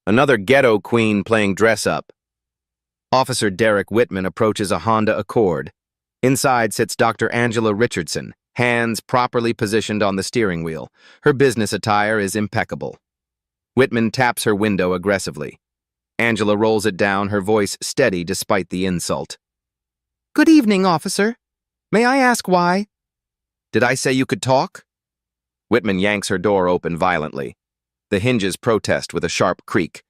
Another ghetto queen playing dress-up. Officer Derek Wittmann approaches a Honda Accord. Inside sits Dr. Angela Richardson, hands properly positioned on the steering wheel. Her business attire is impeccable. Wittmann taps her window aggressively. Angela rolls it down, her voice steady despite the insult. "Good evening, officer. May I ask why?" "Did I say you could talk?" Wittmann yanks her door open violently. The hinges protest with a sharp creak.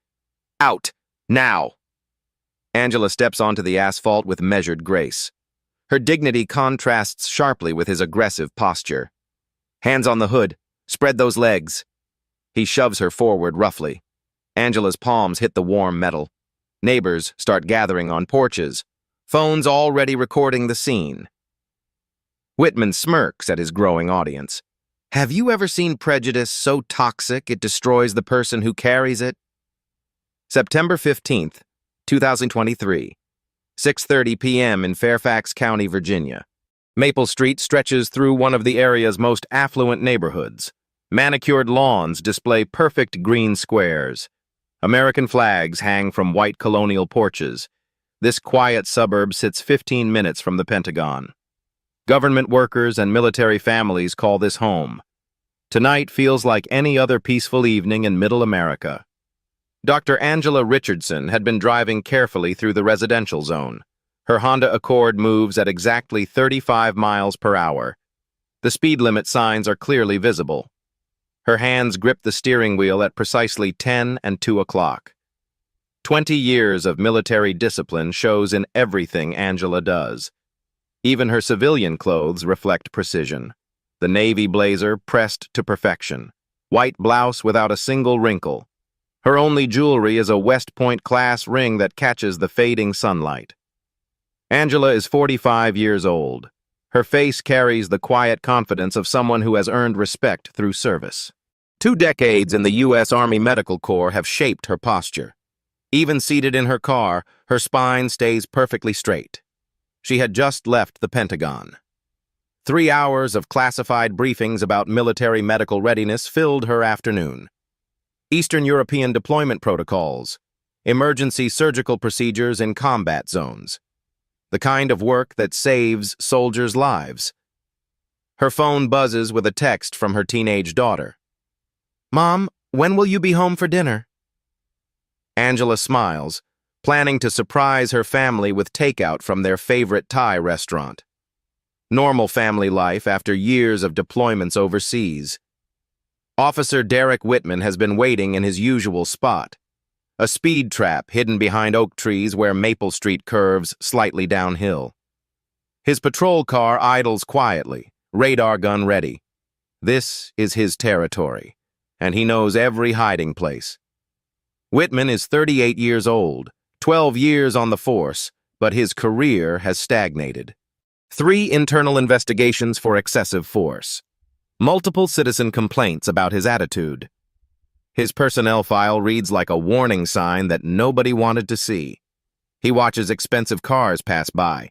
"Out! Now!" Angela steps onto the asphalt with measured grace. Her dignity contrasts sharply with his aggressive posture. "Hands on the hood. Spread those legs." He shoves her forward roughly. Angela's palms hit the warm metal. Neighbors start gathering on porches, phones already recording the scene. Wittmann smirks at his growing audience. Have you ever seen prejudice so toxic it destroys the person who carries it? September 15th, 2023, 6:30 p.m. in Fairfax County, Virginia. Maple Street stretches through one of the area's most affluent neighborhoods. Manicured lawns display perfect green squares. American flags hang from white colonial porches. This quiet suburb sits 15 minutes from the Pentagon. Government workers and military families call this home. Tonight feels like any other peaceful evening in Middle America. Dr. Angela Richardson had been driving carefully through the residential zone. Her Honda Accord moves at exactly 35 miles per hour. The speed limit signs are clearly visible. Her hands grip the steering wheel at precisely 10 and 2 o'clock. 20 years of military discipline shows in everything Angela does. Even her civilian clothes reflect precision. The navy blazer pressed to perfection. White blouse without a single wrinkle. Her only jewelry is a West Point class ring that catches the fading sunlight. Angela is 45 years old. Her face carries the quiet confidence of someone who has earned respect through service. 2 decades in the U.S. Army Medical Corps have shaped her posture. Even seated in her car, her spine stays perfectly straight. She had just left the Pentagon. 3 hours of classified briefings about military medical readiness filled her afternoon. Eastern European deployment protocols, emergency surgical procedures in combat zones. The kind of work that saves soldiers' lives. Her phone buzzes with a text from her teenage daughter. "Mom, when will you be home for dinner?" Angela smiles, planning to surprise her family with takeout from their favorite Thai restaurant. Normal family life after years of deployments overseas. Officer Derek Wittmann has been waiting in his usual spot. A speed trap hidden behind oak trees where Maple Street curves slightly downhill. His patrol car idles quietly, radar gun ready. This is his territory, and he knows every hiding place. Wittmann is 38 years old, 12 years on the force, but his career has stagnated. 3 internal investigations for excessive force. Multiple citizen complaints about his attitude. His personnel file reads like a warning sign that nobody wanted to see. He watches expensive cars pass by.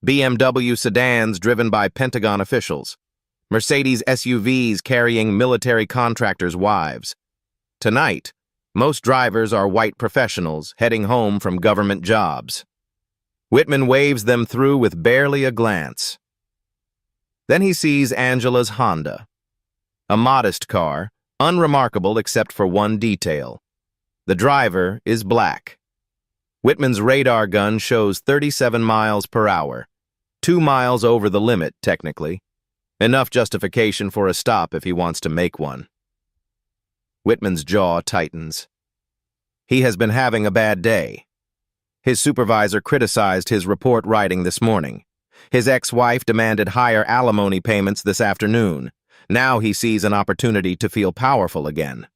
BMW sedans driven by Pentagon officials. Mercedes SUVs carrying military contractors' wives. Tonight, most drivers are white professionals heading home from government jobs. Wittmann waves them through with barely a glance. Then he sees Angela's Honda. A modest car, unremarkable except for one detail. The driver is black. Wittmann's radar gun shows 37 miles per hour, 2 miles over the limit, technically. Enough justification for a stop if he wants to make one. Wittmann's jaw tightens. He has been having a bad day. His supervisor criticized his report writing this morning. His ex-wife demanded higher alimony payments this afternoon. Now he sees an opportunity to feel powerful again.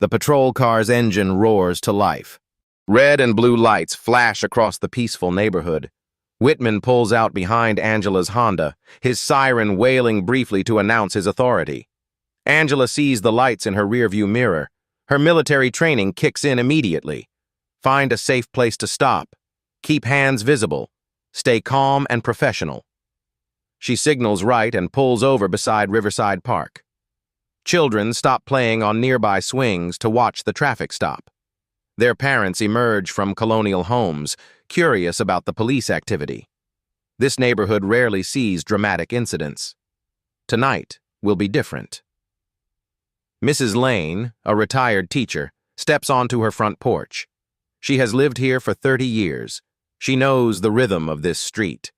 The patrol car's engine roars to life. Red and blue lights flash across the peaceful neighborhood. Wittmann pulls out behind Angela's Honda, his siren wailing briefly to announce his authority. Angela sees the lights in her rearview mirror. Her military training kicks in immediately. Find a safe place to stop. Keep hands visible. Stay calm and professional. She signals right and pulls over beside Riverside Park. Children stop playing on nearby swings to watch the traffic stop. Their parents emerge from colonial homes, curious about the police activity. This neighborhood rarely sees dramatic incidents. Tonight will be different. Mrs. Lane, a retired teacher, steps onto her front porch. She has lived here for 30 years. She knows the rhythm of this street.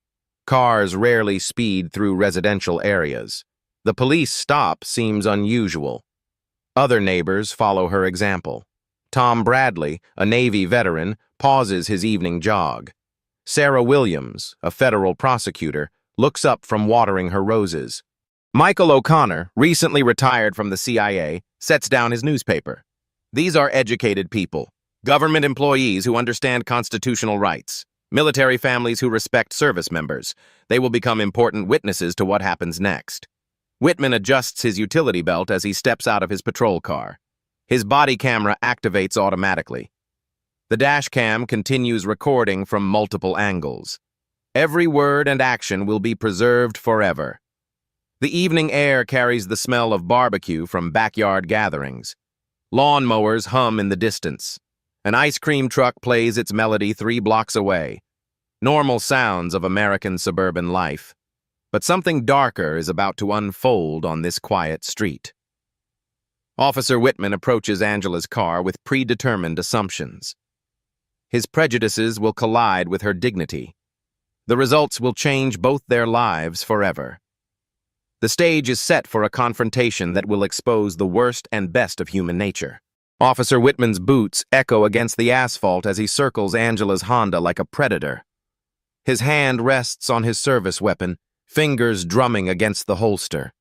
Cars rarely speed through residential areas. The police stop seems unusual. Other neighbors follow her example. Tom Bradley, a Navy veteran, pauses his evening jog. Sarah Williams, a federal prosecutor, looks up from watering her roses. Michael O'Connor, recently retired from the CIA, sets down his newspaper. These are educated people, government employees who understand constitutional rights, military families who respect service members. They will become important witnesses to what happens next. Wittmann adjusts his utility belt as he steps out of his patrol car. His body camera activates automatically. The dash cam continues recording from multiple angles. Every word and action will be preserved forever. The evening air carries the smell of barbecue from backyard gatherings. Lawnmowers hum in the distance. An ice cream truck plays its melody 3 blocks away. Normal sounds of American suburban life. But something darker is about to unfold on this quiet street. Officer Wittmann approaches Angela's car with predetermined assumptions. His prejudices will collide with her dignity. The results will change both their lives forever. The stage is set for a confrontation that will expose the worst and best of human nature. Officer Wittmann's boots echo against the asphalt as he circles Angela's Honda like a predator. His hand rests on his service weapon, fingers drumming against the holster.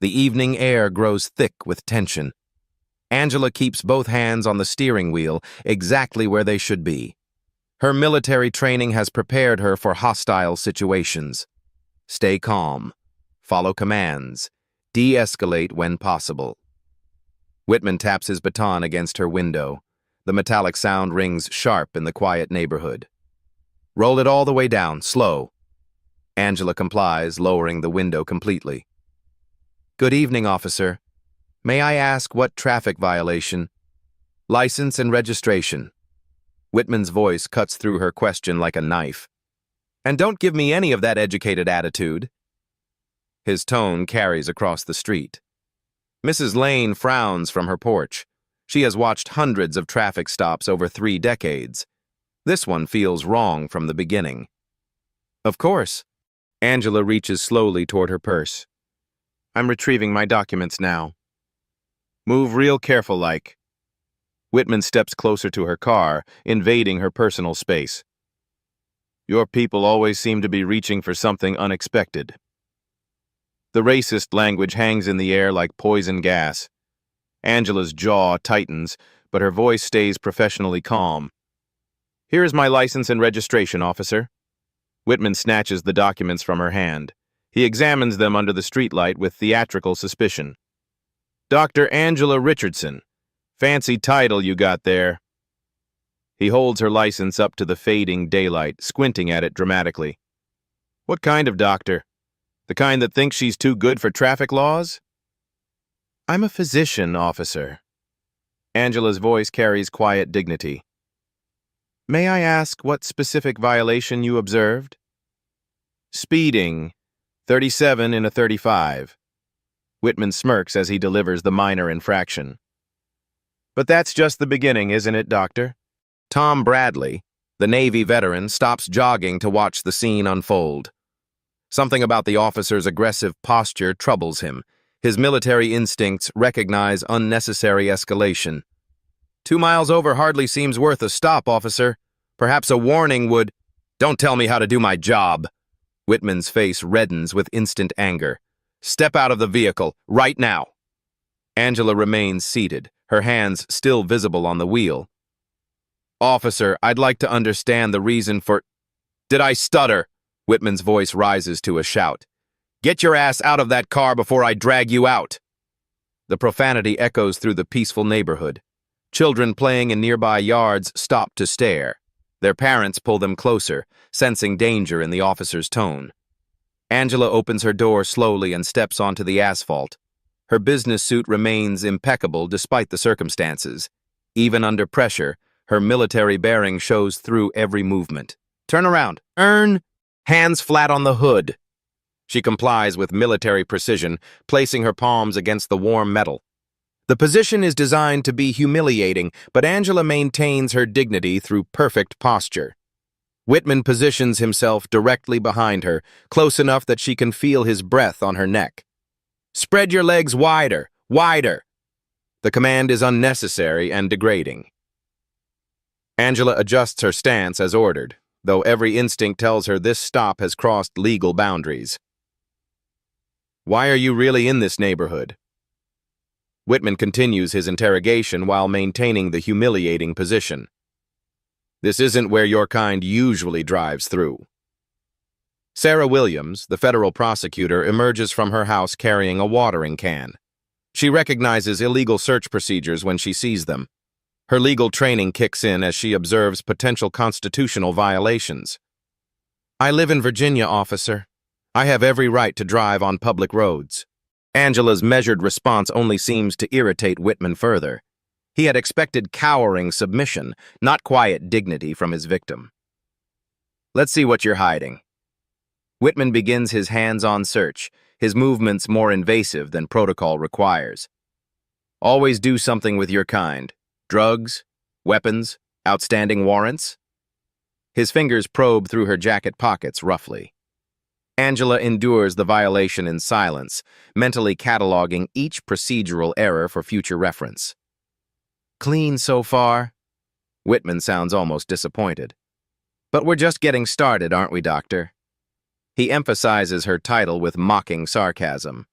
The evening air grows thick with tension. Angela keeps both hands on the steering wheel, exactly where they should be. Her military training has prepared her for hostile situations. Stay calm. Follow commands. De-escalate when possible. Wittmann taps his baton against her window. The metallic sound rings sharp in the quiet neighborhood. Roll it all the way down, slow. Angela complies, lowering the window completely. Good evening, officer. May I ask what traffic violation? License and registration. Wittmann's voice cuts through her question like a knife. And don't give me any of that educated attitude. His tone carries across the street. Mrs. Lane frowns from her porch. She has watched hundreds of traffic stops over 3 decades. This one feels wrong from the beginning. Of course. Angela reaches slowly toward her purse. I'm retrieving my documents now. Move real careful like. Wittmann steps closer to her car, invading her personal space. Your people always seem to be reaching for something unexpected. The racist language hangs in the air like poison gas. Angela's jaw tightens, but her voice stays professionally calm. Here is my license and registration, officer. Wittmann snatches the documents from her hand. He examines them under the streetlight with theatrical suspicion. Dr. Angela Richardson. Fancy title you got there. He holds her license up to the fading daylight, squinting at it dramatically. What kind of doctor? The kind that thinks she's too good for traffic laws? I'm a physician, officer. Angela's voice carries quiet dignity. May I ask what specific violation you observed? Speeding. 37 in a 35. Wittmann smirks as he delivers the minor infraction. But that's just the beginning, isn't it, Doctor? Tom Bradley, the Navy veteran, stops jogging to watch the scene unfold. Something about the officer's aggressive posture troubles him. His military instincts recognize unnecessary escalation. 2 miles over hardly seems worth a stop, officer. Perhaps a warning would... Don't tell me how to do my job. Wittmann's face reddens with instant anger. Step out of the vehicle, right now. Angela remains seated, her hands still visible on the wheel. Officer, I'd like to understand the reason for... Did I stutter? Wittmann's voice rises to a shout. Get your ass out of that car before I drag you out. The profanity echoes through the peaceful neighborhood. Children playing in nearby yards stop to stare. Their parents pull them closer, sensing danger in the officer's tone. Angela opens her door slowly and steps onto the asphalt. Her business suit remains impeccable despite the circumstances. Even under pressure, her military bearing shows through every movement. Turn around. Earn. Hands flat on the hood. She complies with military precision, placing her palms against the warm metal. The position is designed to be humiliating, but Angela maintains her dignity through perfect posture. Wittmann positions himself directly behind her, close enough that she can feel his breath on her neck. Spread your legs wider, wider. The command is unnecessary and degrading. Angela adjusts her stance as ordered, though every instinct tells her this stop has crossed legal boundaries. Why are you really in this neighborhood? Wittmann continues his interrogation while maintaining the humiliating position. This isn't where your kind usually drives through. Sarah Williams, the federal prosecutor, emerges from her house carrying a watering can. She recognizes illegal search procedures when she sees them. Her legal training kicks in as she observes potential constitutional violations. I live in Virginia, officer. I have every right to drive on public roads. Angela's measured response only seems to irritate Wittmann further. He had expected cowering submission, not quiet dignity from his victim. Let's see what you're hiding. Wittmann begins his hands-on search, his movements more invasive than protocol requires. Always do something with your kind. Drugs, weapons, outstanding warrants? His fingers probe through her jacket pockets roughly. Angela endures the violation in silence, mentally cataloging each procedural error for future reference. Clean so far? Wittmann sounds almost disappointed. But we're just getting started, aren't we, Doctor? He emphasizes her title with mocking sarcasm.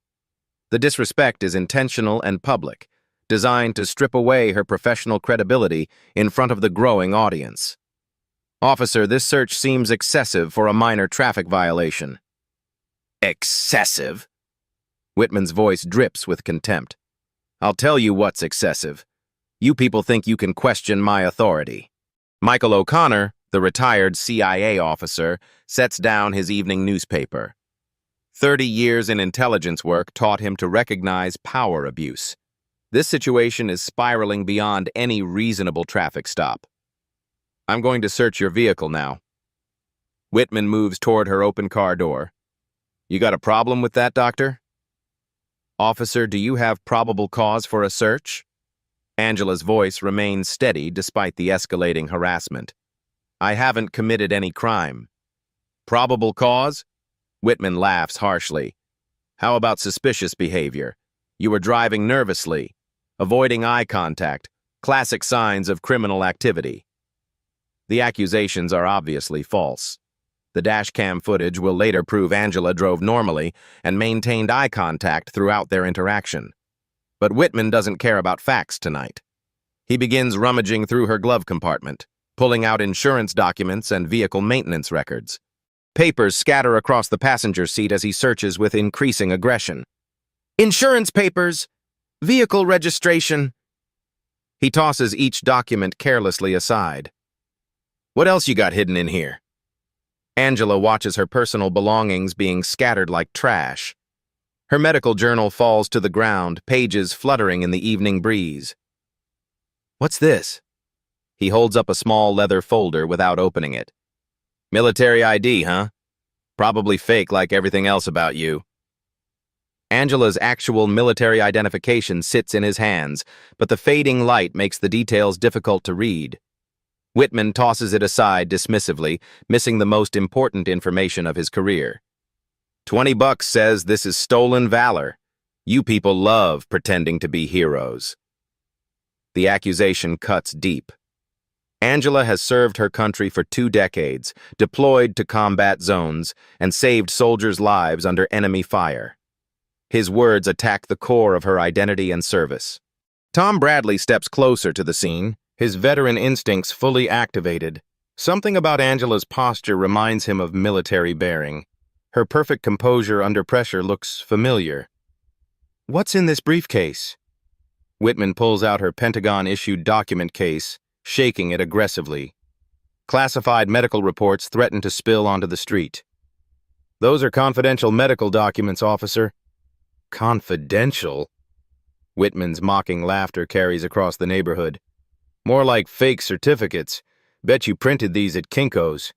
The disrespect is intentional and public, designed to strip away her professional credibility in front of the growing audience. Officer, this search seems excessive for a minor traffic violation. Excessive? Wittmann's voice drips with contempt. I'll tell you what's excessive. You people think you can question my authority. Michael O'Connor, the retired CIA officer, sets down his evening newspaper. 30 years in intelligence work taught him to recognize power abuse. This situation is spiraling beyond any reasonable traffic stop. I'm going to search your vehicle now. Wittmann moves toward her open car door. You got a problem with that, Doctor? Officer, do you have probable cause for a search? Angela's voice remains steady despite the escalating harassment. I haven't committed any crime. Probable cause? Wittmann laughs harshly. How about suspicious behavior? You were driving nervously, avoiding eye contact, classic signs of criminal activity. The accusations are obviously false. The dashcam footage will later prove Angela drove normally and maintained eye contact throughout their interaction. But Wittmann doesn't care about facts tonight. He begins rummaging through her glove compartment, pulling out insurance documents and vehicle maintenance records. Papers scatter across the passenger seat as he searches with increasing aggression. Insurance papers! Vehicle registration! He tosses each document carelessly aside. What else you got hidden in here? Angela watches her personal belongings being scattered like trash. Her medical journal falls to the ground, pages fluttering in the evening breeze. What's this? He holds up a small leather folder without opening it. Military ID, huh? Probably fake like everything else about you. Angela's actual military identification sits in his hands, but the fading light makes the details difficult to read. Wittmann tosses it aside dismissively, missing the most important information of his career. $20 says this is stolen valor. You people love pretending to be heroes. The accusation cuts deep. Angela has served her country for 2 decades, deployed to combat zones, and saved soldiers' lives under enemy fire. His words attack the core of her identity and service. Tom Bradley steps closer to the scene, his veteran instincts fully activated. Something about Angela's posture reminds him of military bearing. Her perfect composure under pressure looks familiar. What's in this briefcase? Wittmann pulls out her Pentagon-issued document case, shaking it aggressively. Classified medical reports threaten to spill onto the street. Those are confidential medical documents, officer. Confidential? Wittmann's mocking laughter carries across the neighborhood. More like fake certificates. Bet you printed these at Kinko's.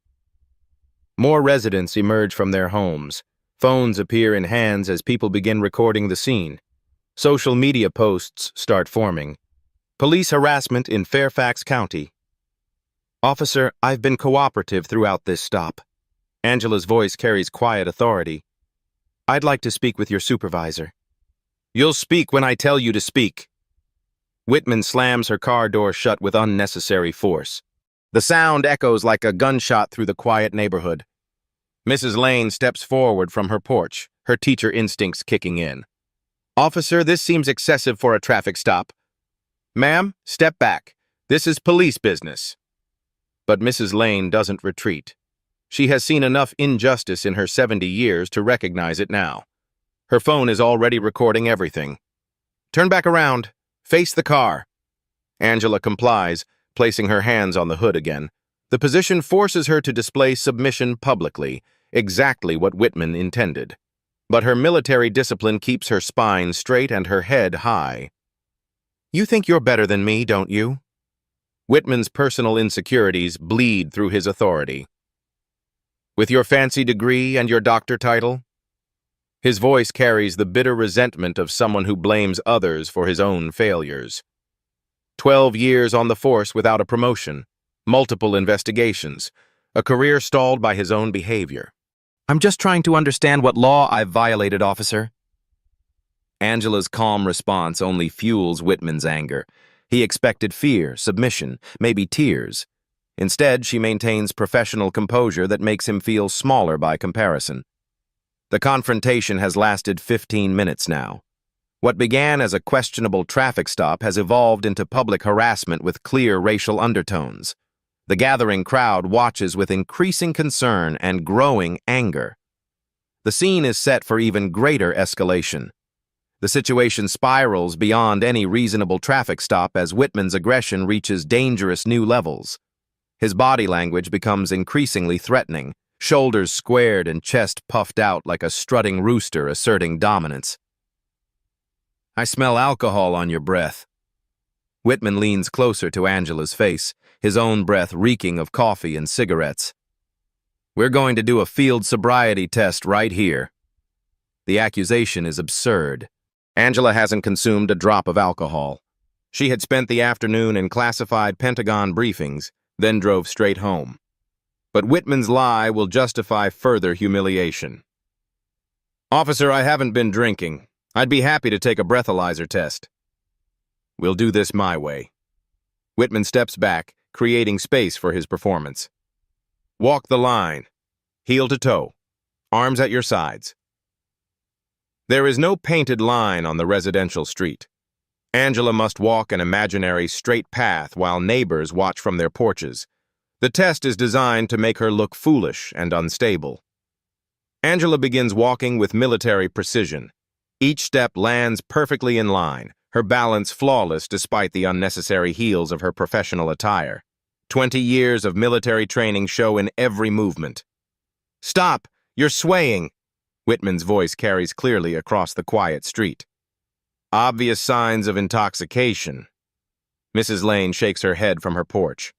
More residents emerge from their homes. Phones appear in hands as people begin recording the scene. Social media posts start forming. Police harassment in Fairfax County. Officer, I've been cooperative throughout this stop. Angela's voice carries quiet authority. I'd like to speak with your supervisor. You'll speak when I tell you to speak. Wittmann slams her car door shut with unnecessary force. The sound echoes like a gunshot through the quiet neighborhood. Mrs. Lane steps forward from her porch, her teacher instincts kicking in. Officer, this seems excessive for a traffic stop. Ma'am, step back. This is police business. But Mrs. Lane doesn't retreat. She has seen enough injustice in her 70 years to recognize it now. Her phone is already recording everything. Turn back around. Face the car. Angela complies, placing her hands on the hood again. The position forces her to display submission publicly, exactly what Wittmann intended. But her military discipline keeps her spine straight and her head high. You think you're better than me, don't you? Wittmann's personal insecurities bleed through his authority. With your fancy degree and your doctor title? His voice carries the bitter resentment of someone who blames others for his own failures. 12 years on the force without a promotion, multiple investigations, a career stalled by his own behavior. I'm just trying to understand what law I've violated, officer. Angela's calm response only fuels Wittmann's anger. He expected fear, submission, maybe tears. Instead, she maintains professional composure that makes him feel smaller by comparison. The confrontation has lasted 15 minutes now. What began as a questionable traffic stop has evolved into public harassment with clear racial undertones. The gathering crowd watches with increasing concern and growing anger. The scene is set for even greater escalation. The situation spirals beyond any reasonable traffic stop as Wittmann's aggression reaches dangerous new levels. His body language becomes increasingly threatening, shoulders squared and chest puffed out like a strutting rooster asserting dominance. I smell alcohol on your breath. Wittmann leans closer to Angela's face, his own breath reeking of coffee and cigarettes. We're going to do a field sobriety test right here. The accusation is absurd. Angela hasn't consumed a drop of alcohol. She had spent the afternoon in classified Pentagon briefings, then drove straight home. But Wittmann's lie will justify further humiliation. Officer, I haven't been drinking. I'd be happy to take a breathalyzer test. We'll do this my way. Wittmann steps back, creating space for his performance. Walk the line, heel to toe, arms at your sides. There is no painted line on the residential street. Angela must walk an imaginary straight path while neighbors watch from their porches. The test is designed to make her look foolish and unstable. Angela begins walking with military precision. Each step lands perfectly in line, her balance flawless despite the unnecessary heels of her professional attire. 20 years of military training show in every movement. Stop! You're swaying! Wittmann's voice carries clearly across the quiet street. Obvious signs of intoxication. Mrs. Lane shakes her head from her porch.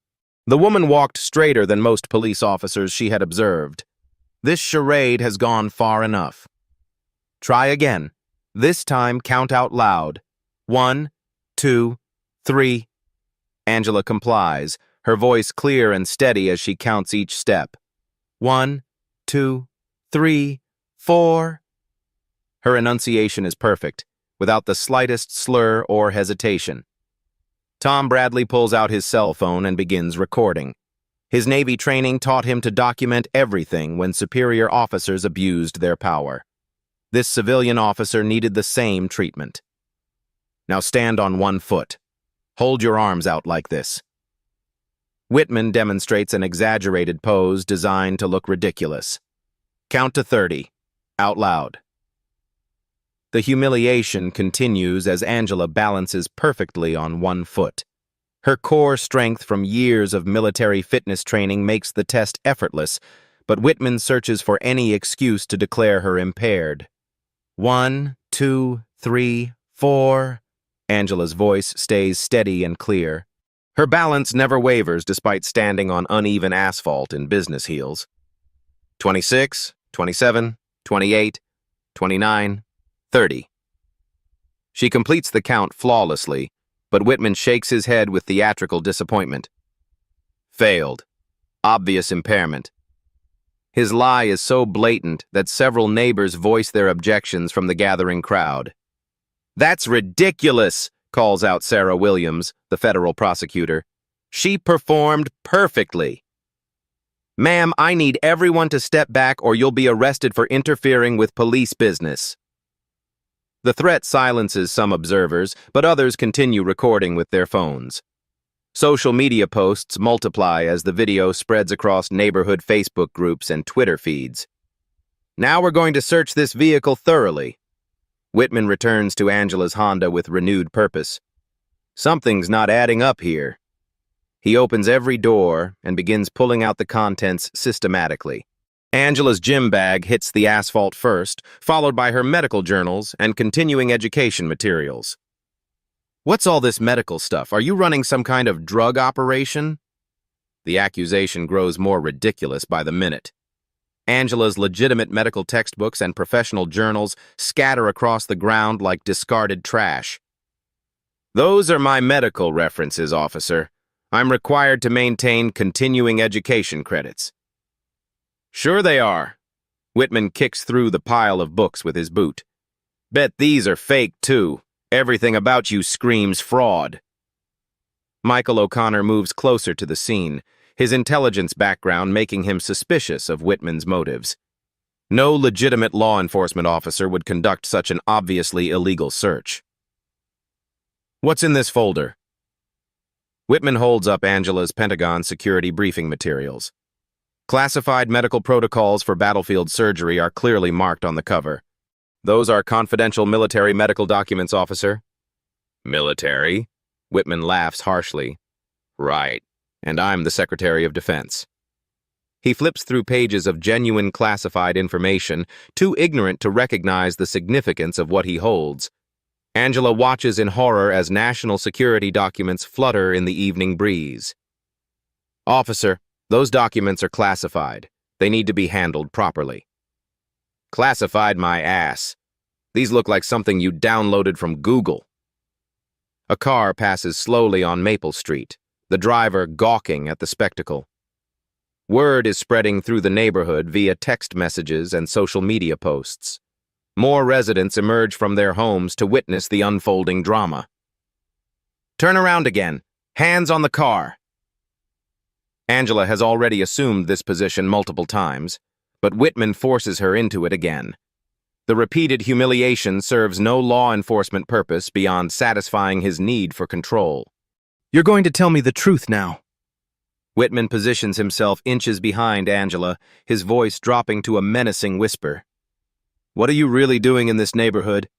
The woman walked straighter than most police officers she had observed. This charade has gone far enough. Try again. This time count out loud. 1, 2, 3. Angela complies, her voice clear and steady as she counts each step. 1, 2, 3, 4. Her enunciation is perfect, without the slightest slur or hesitation. Tom Bradley pulls out his cell phone and begins recording. His Navy training taught him to document everything when superior officers abused their power. This civilian officer needed the same treatment. Now stand on one foot. Hold your arms out like this. Wittmann demonstrates an exaggerated pose designed to look ridiculous. Count to 30, out loud. The humiliation continues as Angela balances perfectly on one foot. Her core strength from years of military fitness training makes the test effortless, but Wittmann searches for any excuse to declare her impaired. 1, 2, 3, 4. Angela's voice stays steady and clear. Her balance never wavers despite standing on uneven asphalt in business heels. 26, 27, 28, 29, 30. She completes the count flawlessly, but Wittmann shakes his head with theatrical disappointment. Failed. Obvious impairment. His lie is so blatant that several neighbors voice their objections from the gathering crowd. "That's ridiculous," calls out Sarah Williams, the federal prosecutor. "She performed perfectly." "Ma'am, I need everyone to step back or you'll be arrested for interfering with police business." The threat silences some observers, but others continue recording with their phones. Social media posts multiply as the video spreads across neighborhood Facebook groups and Twitter feeds. "Now we're going to search this vehicle thoroughly." Wittmann returns to Angela's Honda with renewed purpose. Something's not adding up here. He opens every door and begins pulling out the contents systematically. Angela's gym bag hits the asphalt first, followed by her medical journals and continuing education materials. "What's all this medical stuff? Are you running some kind of drug operation?" The accusation grows more ridiculous by the minute. Angela's legitimate medical textbooks and professional journals scatter across the ground like discarded trash. "Those are my medical references, officer. I'm required to maintain continuing education credits." "Sure they are." Wittmann kicks through the pile of books with his boot. "Bet these are fake, too. Everything about you screams fraud." Michael O'Connor moves closer to the scene, his intelligence background making him suspicious of Wittmann's motives. No legitimate law enforcement officer would conduct such an obviously illegal search. "What's in this folder?" Wittmann holds up Angela's Pentagon security briefing materials. Classified medical protocols for battlefield surgery are clearly marked on the cover. "Those are confidential military medical documents, officer." "Military?" Wittmann laughs harshly. "Right, and I'm the Secretary of Defense." He flips through pages of genuine classified information, too ignorant to recognize the significance of what he holds. Angela watches in horror as national security documents flutter in the evening breeze. "Officer, those documents are classified. They need to be handled properly." "Classified my ass. These look like something you downloaded from Google." A car passes slowly on Maple Street, the driver gawking at the spectacle. Word is spreading through the neighborhood via text messages and social media posts. More residents emerge from their homes to witness the unfolding drama. "Turn around again. Hands on the car." Angela has already assumed this position multiple times, but Wittmann forces her into it again. The repeated humiliation serves no law enforcement purpose beyond satisfying his need for control. "You're going to tell me the truth now." Wittmann positions himself inches behind Angela, his voice dropping to a menacing whisper. "What are you really doing in this neighborhood?"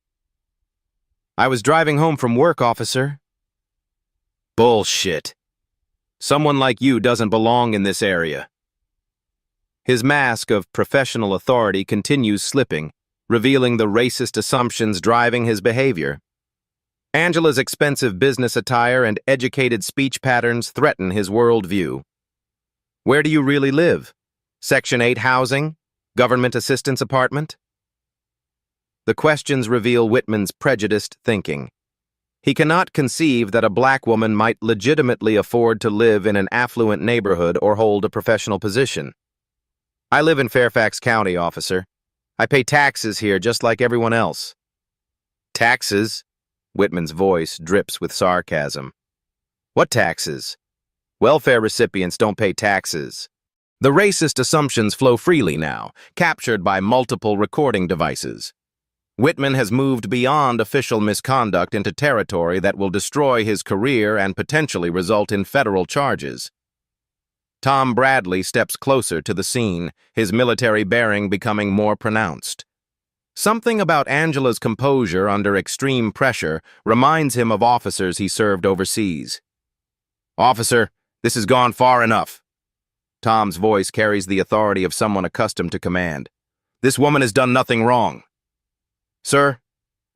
"I was driving home from work, officer." "Bullshit. Someone like you doesn't belong in this area." His mask of professional authority continues slipping, revealing the racist assumptions driving his behavior. Angela's expensive business attire and educated speech patterns threaten his worldview. "Where do you really live? Section 8 housing? Government assistance apartment?" The questions reveal Wittmann's prejudiced thinking. He cannot conceive that a black woman might legitimately afford to live in an affluent neighborhood or hold a professional position. "I live in Fairfax County, officer. I pay taxes here just like everyone else." "Taxes?" Wittmann's voice drips with sarcasm. "What taxes? Welfare recipients don't pay taxes." The racist assumptions flow freely now, captured by multiple recording devices. Wittmann has moved beyond official misconduct into territory that will destroy his career and potentially result in federal charges. Tom Bradley steps closer to the scene, his military bearing becoming more pronounced. Something about Angela's composure under extreme pressure reminds him of officers he served overseas. "Officer, this has gone far enough." Tom's voice carries the authority of someone accustomed to command. "This woman has done nothing wrong." "Sir,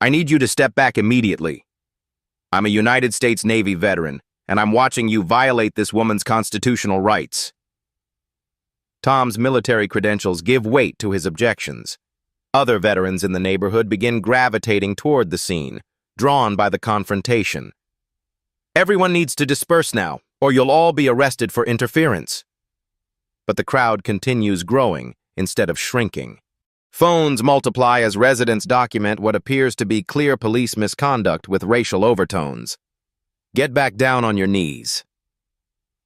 I need you to step back immediately." I'm a United States Navy veteran, and I'm watching you violate this woman's constitutional rights. Tom's military credentials give weight to his objections. Other veterans in the neighborhood begin gravitating toward the scene, drawn by the confrontation. Everyone needs to disperse now, or you'll all be arrested for interference. But the crowd continues growing instead of shrinking. Phones multiply as residents document what appears to be clear police misconduct with racial overtones. Get back down on your knees.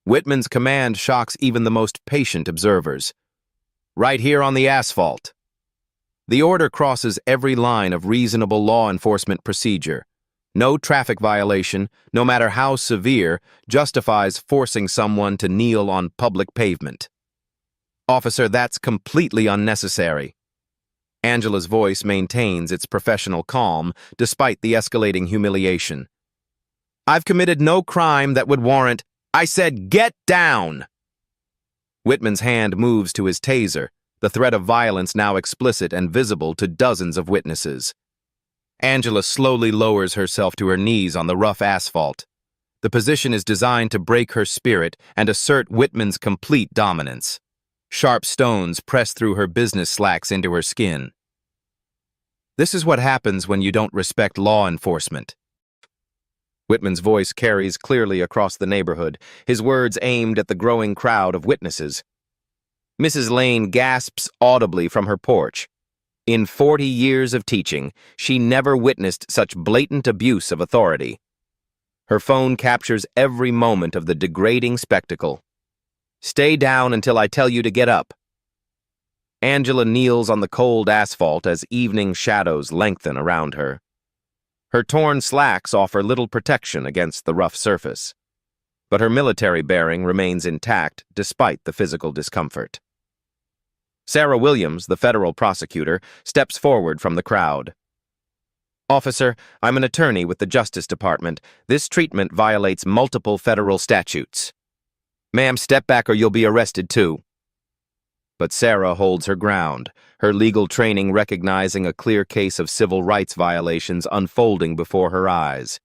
Wittmann's command shocks even the most patient observers. Right here on the asphalt. The order crosses every line of reasonable law enforcement procedure. No traffic violation, no matter how severe, justifies forcing someone to kneel on public pavement. Officer, that's completely unnecessary. Angela's voice maintains its professional calm despite the escalating humiliation. I've committed no crime that would warrant— I said, get down! Wittmann's hand moves to his taser, the threat of violence now explicit and visible to dozens of witnesses. Angela slowly lowers herself to her knees on the rough asphalt. The position is designed to break her spirit and assert Wittmann's complete dominance. Sharp stones press through her business slacks into her skin. This is what happens when you don't respect law enforcement. Wittmann's voice carries clearly across the neighborhood, his words aimed at the growing crowd of witnesses. Mrs. Lane gasps audibly from her porch. In 40 years of teaching, she never witnessed such blatant abuse of authority. Her phone captures every moment of the degrading spectacle. Stay down until I tell you to get up. Angela kneels on the cold asphalt as evening shadows lengthen around her. Her torn slacks offer little protection against the rough surface, but her military bearing remains intact despite the physical discomfort. Sarah Williams, the federal prosecutor, steps forward from the crowd. Officer, I'm an attorney with the Justice Department. This treatment violates multiple federal statutes. Ma'am, step back or you'll be arrested too. But Sarah holds her ground, her legal training recognizing a clear case of civil rights violations unfolding before her eyes.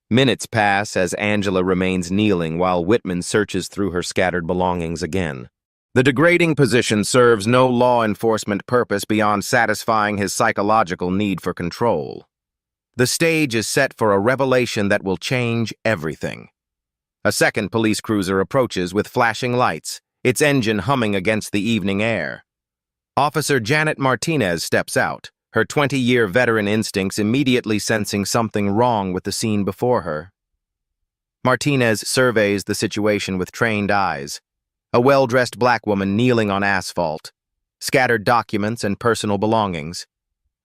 Minutes pass as Angela remains kneeling while Wittmann searches through her scattered belongings again. The degrading position serves no law enforcement purpose beyond satisfying his psychological need for control. The stage is set for a revelation that will change everything. A second police cruiser approaches with flashing lights, its engine humming against the evening air. Officer Janet Martinez steps out, her 20-year veteran instincts immediately sensing something wrong with the scene before her. Martinez surveys the situation with trained eyes. A well-dressed black woman kneeling on asphalt, scattered documents and personal belongings.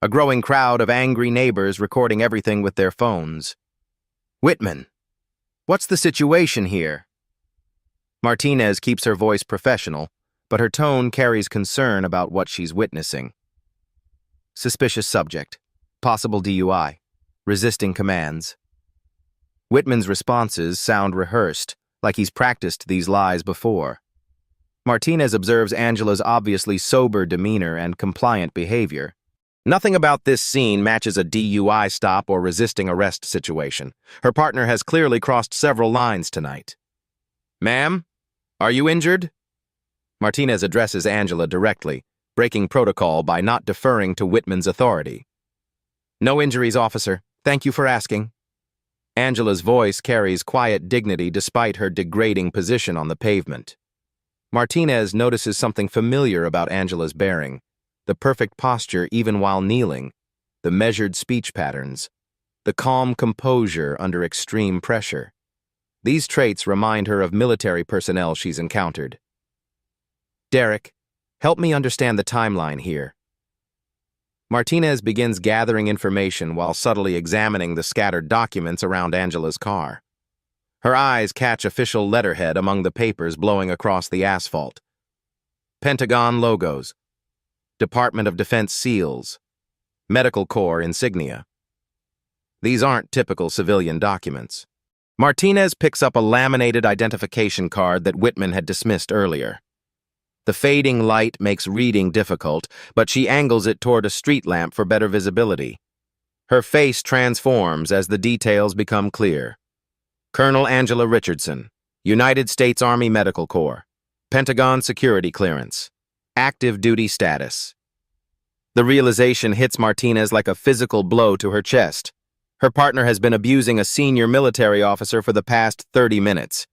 A growing crowd of angry neighbors recording everything with their phones. Wittmann, what's the situation here? Martinez keeps her voice professional, but her tone carries concern about what she's witnessing. Suspicious subject, possible DUI, resisting commands. Wittmann's responses sound rehearsed, like he's practiced these lies before. Martinez observes Angela's obviously sober demeanor and compliant behavior. Nothing about this scene matches a DUI stop or resisting arrest situation. Her partner has clearly crossed several lines tonight. Ma'am, are you injured? Martinez addresses Angela directly, breaking protocol by not deferring to Wittmann's authority. No injuries, officer. Thank you for asking. Angela's voice carries quiet dignity despite her degrading position on the pavement. Martinez notices something familiar about Angela's bearing, the perfect posture even while kneeling, the measured speech patterns, the calm composure under extreme pressure. These traits remind her of military personnel she's encountered. Derek, help me understand the timeline here. Martinez begins gathering information while subtly examining the scattered documents around Angela's car. Her eyes catch official letterhead among the papers blowing across the asphalt. Pentagon logos, Department of Defense seals, Medical Corps insignia. These aren't typical civilian documents. Martinez picks up a laminated identification card that Wittmann had dismissed earlier. The fading light makes reading difficult, but she angles it toward a street lamp for better visibility. Her face transforms as the details become clear. Colonel Angela Richardson, United States Army Medical Corps, Pentagon security clearance, active duty status. The realization hits Martinez like a physical blow to her chest. Her partner has been abusing a senior military officer for the past 30 minutes.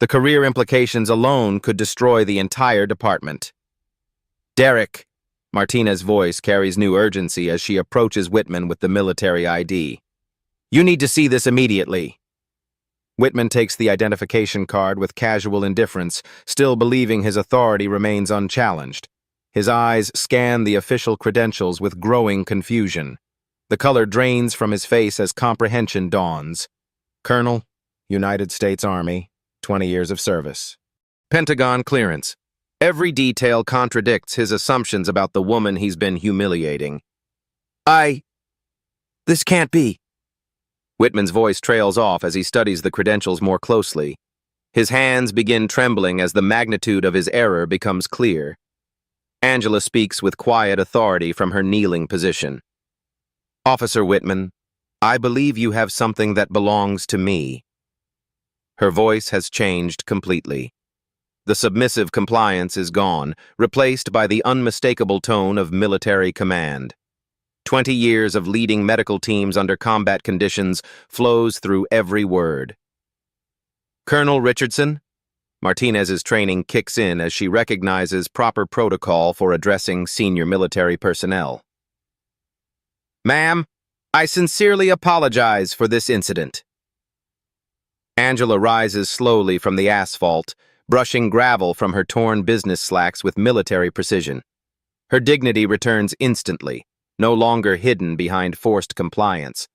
The career implications alone could destroy the entire department. Derek, Martinez's voice carries new urgency as she approaches Wittmann with the military ID. You need to see this immediately. Wittmann takes the identification card with casual indifference, still believing his authority remains unchallenged. His eyes scan the official credentials with growing confusion. The color drains from his face as comprehension dawns. Colonel, United States Army, 20 years of service. Pentagon clearance. Every detail contradicts his assumptions about the woman he's been humiliating. This can't be. Wittmann's voice trails off as he studies the credentials more closely. His hands begin trembling as the magnitude of his error becomes clear. Angela speaks with quiet authority from her kneeling position. Officer Wittmann, I believe you have something that belongs to me. Her voice has changed completely. The submissive compliance is gone, replaced by the unmistakable tone of military command. 20 years of leading medical teams under combat conditions flows through every word. Colonel Richardson? Martinez's training kicks in as she recognizes proper protocol for addressing senior military personnel. Ma'am, I sincerely apologize for this incident. Angela rises slowly from the asphalt, brushing gravel from her torn business slacks with military precision. Her dignity returns instantly, no longer hidden behind forced compliance.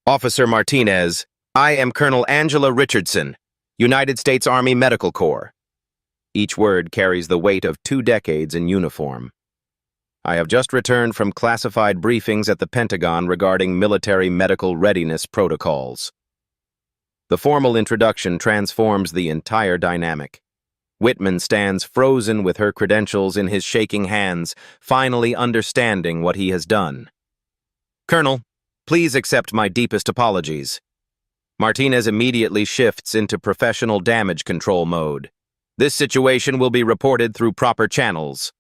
Officer Martinez, I am Colonel Angela Richardson, United States Army Medical Corps. Each word carries the weight of 2 decades in uniform. I have just returned from classified briefings at the Pentagon regarding military medical readiness protocols. The formal introduction transforms the entire dynamic. Wittmann stands frozen with her credentials in his shaking hands, finally understanding what he has done. Colonel, please accept my deepest apologies. Martinez immediately shifts into professional damage control mode. This situation will be reported through proper channels.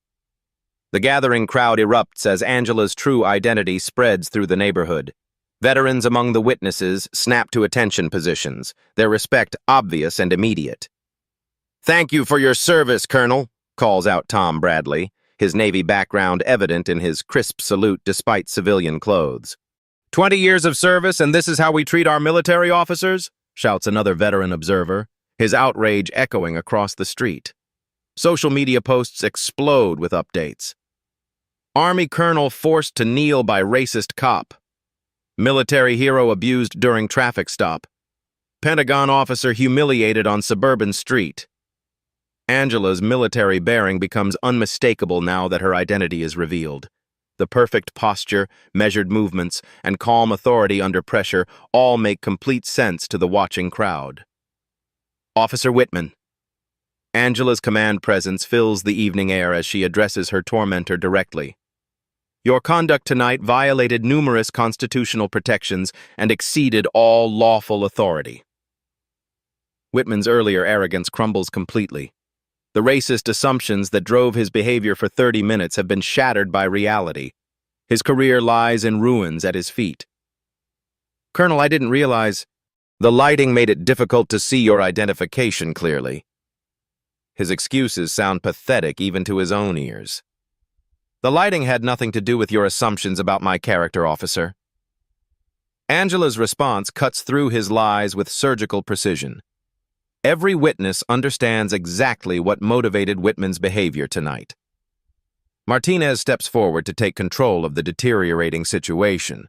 The gathering crowd erupts as Angela's true identity spreads through the neighborhood. Veterans among the witnesses snap to attention positions, their respect obvious and immediate. Thank you for your service, Colonel, calls out Tom Bradley, his Navy background evident in his crisp salute despite civilian clothes. 20 years of service and this is how we treat our military officers? Shouts another veteran observer, his outrage echoing across the street. Social media posts explode with updates. Army colonel forced to kneel by racist cop. Military hero abused during traffic stop. Pentagon officer humiliated on suburban street. Angela's military bearing becomes unmistakable now that her identity is revealed. The perfect posture, measured movements, and calm authority under pressure all make complete sense to the watching crowd. Officer Wittmann. Angela's command presence fills the evening air as she addresses her tormentor directly. Your conduct tonight violated numerous constitutional protections and exceeded all lawful authority. Wittmann's earlier arrogance crumbles completely. The racist assumptions that drove his behavior for 30 minutes have been shattered by reality. His career lies in ruins at his feet. Colonel, I didn't realize. The lighting made it difficult to see your identification clearly. His excuses sound pathetic even to his own ears. The lighting had nothing to do with your assumptions about my character, officer. Angela's response cuts through his lies with surgical precision. Every witness understands exactly what motivated Wittmann's behavior tonight. Martinez steps forward to take control of the deteriorating situation.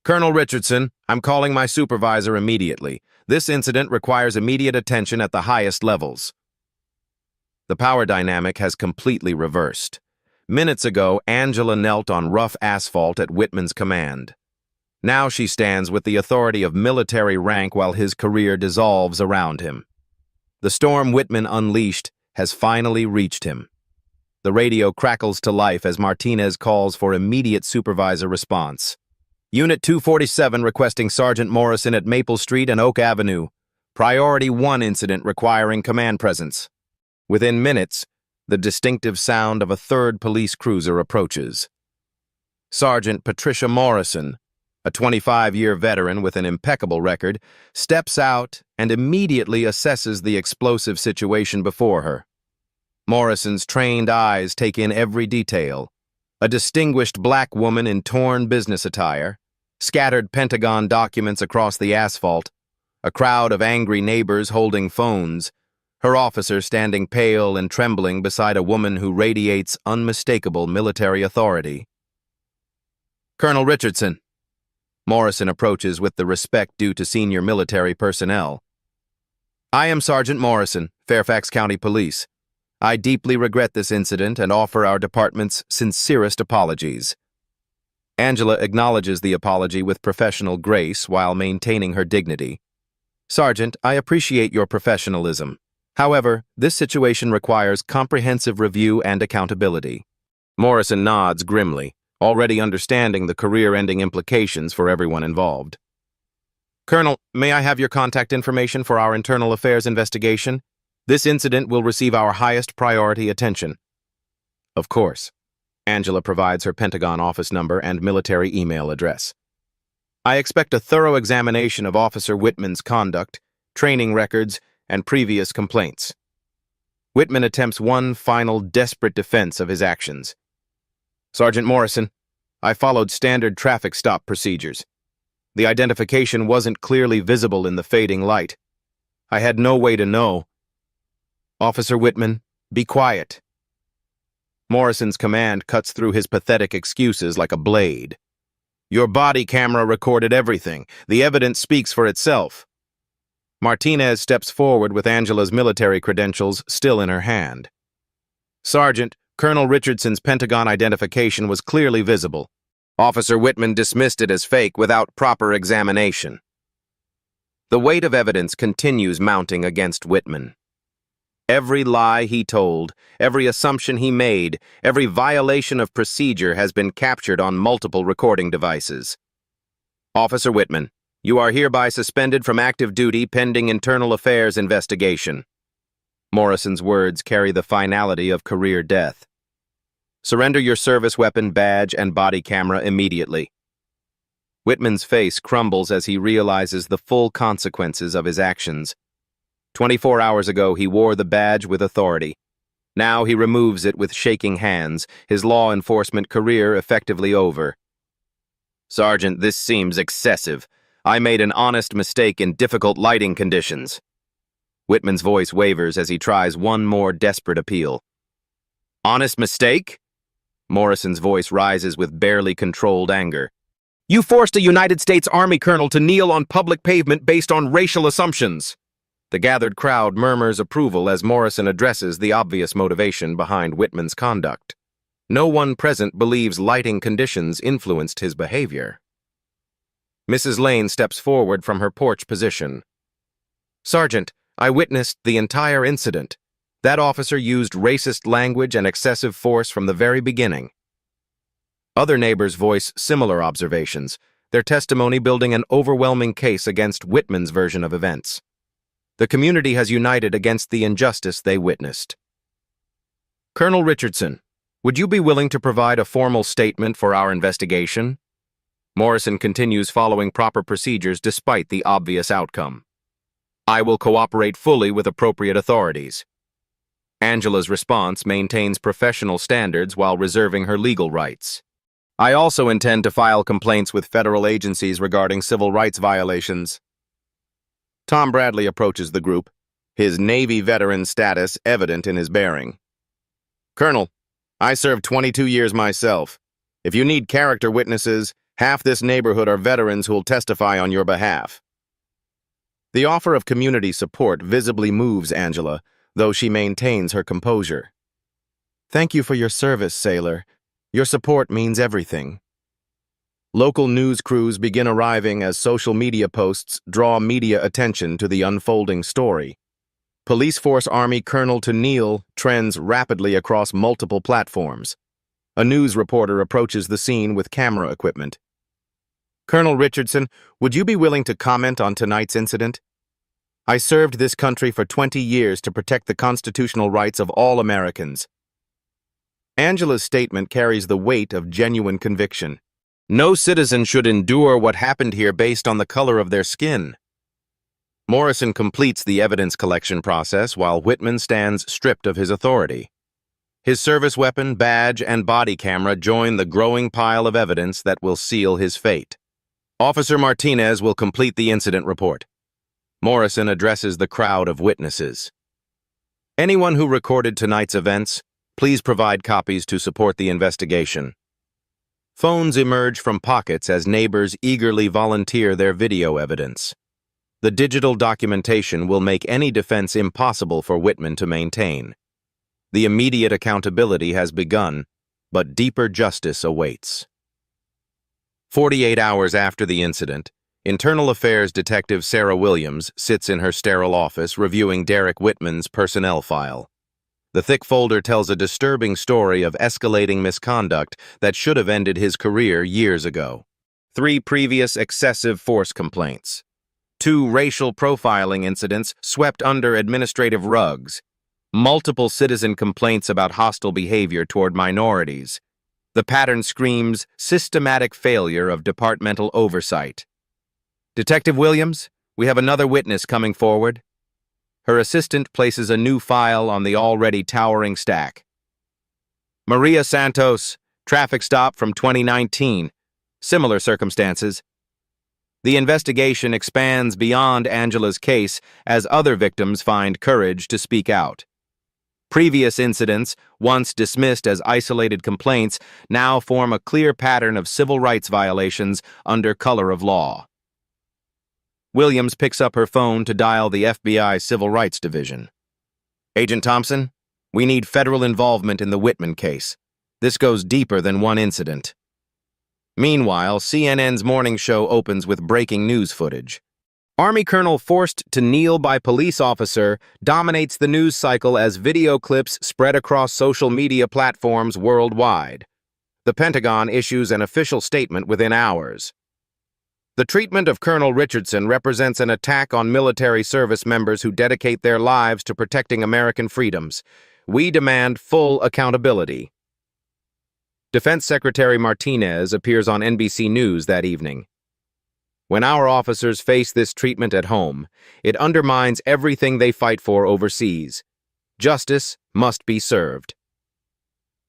Colonel Richardson, I'm calling my supervisor immediately. This incident requires immediate attention at the highest levels. The power dynamic has completely reversed. Minutes ago, Angela knelt on rough asphalt at Wittmann's command. Now she stands with the authority of military rank while his career dissolves around him. The storm Wittmann unleashed has finally reached him. The radio crackles to life as Martinez calls for immediate supervisor response. Unit 247 requesting Sergeant Morrison at Maple Street and Oak Avenue. Priority 1 incident requiring command presence. Within minutes, the distinctive sound of a third police cruiser approaches. Sergeant Patricia Morrison, a 25-year veteran with an impeccable record, steps out and immediately assesses the explosive situation before her. Morrison's trained eyes take in every detail. A distinguished black woman in torn business attire, scattered Pentagon documents across the asphalt, a crowd of angry neighbors holding phones, her officer standing pale and trembling beside a woman who radiates unmistakable military authority. Colonel Richardson. Morrison approaches with the respect due to senior military personnel. I am Sergeant Morrison, Fairfax County Police. I deeply regret this incident and offer our department's sincerest apologies. Angela acknowledges the apology with professional grace while maintaining her dignity. Sergeant, I appreciate your professionalism. However, this situation requires comprehensive review and accountability. Morrison nods grimly, already understanding the career-ending implications for everyone involved. Colonel, may I have your contact information for our internal affairs investigation? This incident will receive our highest priority attention. Of course. Angela provides her Pentagon office number and military email address. I expect a thorough examination of Officer Wittmann's conduct, training records, and previous complaints. Wittmann attempts one final desperate defense of his actions. Sergeant Morrison, I followed standard traffic stop procedures. The identification wasn't clearly visible in the fading light. I had no way to know. Officer Wittmann, be quiet. Morrison's command cuts through his pathetic excuses like a blade. Your body camera recorded everything. The evidence speaks for itself. Martinez steps forward with Angela's military credentials still in her hand. Sergeant, Colonel Richardson's Pentagon identification was clearly visible. Officer Wittmann dismissed it as fake without proper examination. The weight of evidence continues mounting against Wittmann. Every lie he told, every assumption he made, every violation of procedure has been captured on multiple recording devices. Officer Wittmann, you are hereby suspended from active duty pending internal affairs investigation. Morrison's words carry the finality of career death. Surrender your service weapon, badge, and body camera immediately. Wittmann's face crumbles as he realizes the full consequences of his actions. 24 hours ago, he wore the badge with authority. Now he removes it with shaking hands, his law enforcement career effectively over. Sergeant, this seems excessive. I made an honest mistake in difficult lighting conditions. Wittmann's voice wavers as he tries one more desperate appeal. Honest mistake? Morrison's voice rises with barely controlled anger. You forced a United States Army colonel to kneel on public pavement based on racial assumptions. The gathered crowd murmurs approval as Morrison addresses the obvious motivation behind Wittmann's conduct. No one present believes lighting conditions influenced his behavior. Mrs. Lane steps forward from her porch position. Sergeant, I witnessed the entire incident. That officer used racist language and excessive force from the very beginning. Other neighbors voice similar observations, their testimony building an overwhelming case against Wittmann's version of events. The community has united against the injustice they witnessed. Colonel Richardson, would you be willing to provide a formal statement for our investigation? Morrison continues following proper procedures despite the obvious outcome. I will cooperate fully with appropriate authorities. Angela's response maintains professional standards while reserving her legal rights. I also intend to file complaints with federal agencies regarding civil rights violations. Tom Bradley approaches the group, his Navy veteran status evident in his bearing. Colonel, I served 22 years myself. If you need character witnesses, half this neighborhood are veterans who will testify on your behalf. The offer of community support visibly moves Angela, though she maintains her composure. Thank you for your service, sailor. Your support means everything. Local news crews begin arriving as social media posts draw media attention to the unfolding story. Police Force Army Colonel to kneel trends rapidly across multiple platforms. A news reporter approaches the scene with camera equipment. Colonel Richardson, would you be willing to comment on tonight's incident? I served this country for 20 years to protect the constitutional rights of all Americans. Angela's statement carries the weight of genuine conviction. No citizen should endure what happened here based on the color of their skin. Morrison completes the evidence collection process while Wittmann stands stripped of his authority. His service weapon, badge, and body camera join the growing pile of evidence that will seal his fate. Officer Martinez will complete the incident report. Morrison addresses the crowd of witnesses. Anyone who recorded tonight's events, please provide copies to support the investigation. Phones emerge from pockets as neighbors eagerly volunteer their video evidence. The digital documentation will make any defense impossible for Wittmann to maintain. The immediate accountability has begun, but deeper justice awaits. 48 hours after the incident, Internal Affairs Detective Sarah Williams sits in her sterile office reviewing Derek Wittmann's personnel file. The thick folder tells a disturbing story of escalating misconduct that should have ended his career years ago. 3 previous excessive force complaints. 2 racial profiling incidents swept under administrative rugs. Multiple citizen complaints about hostile behavior toward minorities. The pattern screams systematic failure of departmental oversight. Detective Williams, we have another witness coming forward. Her assistant places a new file on the already towering stack. Maria Santos, traffic stop from 2019. Similar circumstances. The investigation expands beyond Angela's case as other victims find courage to speak out. Previous incidents, once dismissed as isolated complaints, now form a clear pattern of civil rights violations under color of law. Williams picks up her phone to dial the FBI Civil Rights Division. Agent Thompson, we need federal involvement in the Wittmann case. This goes deeper than one incident. Meanwhile, CNN's morning show opens with breaking news footage. Army colonel forced to kneel by police officer dominates the news cycle as video clips spread across social media platforms worldwide. The Pentagon issues an official statement within hours. The treatment of Colonel Richardson represents an attack on military service members who dedicate their lives to protecting American freedoms. We demand full accountability. Defense Secretary Martinez appears on NBC News that evening. When our officers face this treatment at home, it undermines everything they fight for overseas. Justice must be served.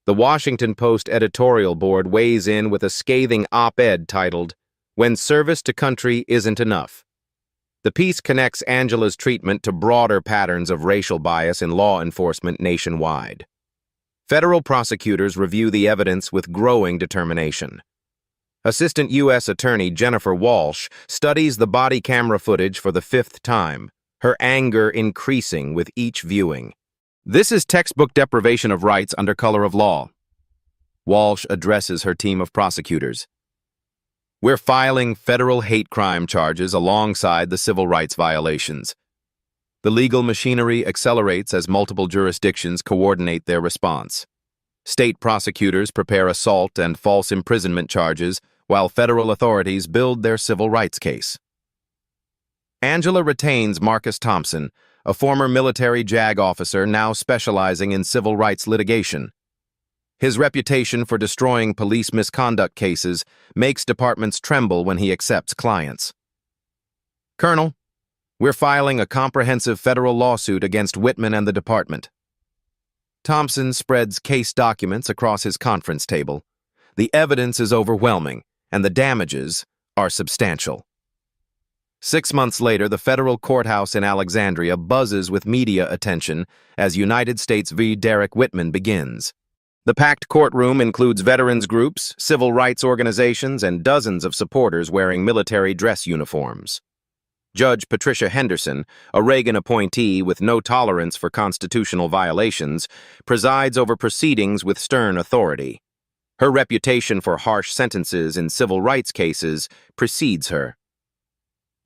The Washington Post editorial board weighs in with a scathing op-ed titled, "When Service to Country Isn't Enough." The piece connects Angela's treatment to broader patterns of racial bias in law enforcement nationwide. Federal prosecutors review the evidence with growing determination. Assistant U.S. Attorney Jennifer Walsh studies the body camera footage for the 5th time, her anger increasing with each viewing. This is textbook deprivation of rights under color of law. Walsh addresses her team of prosecutors. We're filing federal hate crime charges alongside the civil rights violations. The legal machinery accelerates as multiple jurisdictions coordinate their response. State prosecutors prepare assault and false imprisonment charges, while federal authorities build their civil rights case. Angela retains Marcus Thompson, a former military JAG officer now specializing in civil rights litigation. His reputation for destroying police misconduct cases makes departments tremble when he accepts clients. Colonel, we're filing a comprehensive federal lawsuit against Wittmann and the department. Thompson spreads case documents across his conference table. The evidence is overwhelming, and the damages are substantial. 6 months later, the federal courthouse in Alexandria buzzes with media attention as United States v. Derek Wittmann begins. The packed courtroom includes veterans groups, civil rights organizations, and dozens of supporters wearing military dress uniforms. Judge Patricia Henderson, a Reagan appointee with no tolerance for constitutional violations, presides over proceedings with stern authority. Her reputation for harsh sentences in civil rights cases precedes her.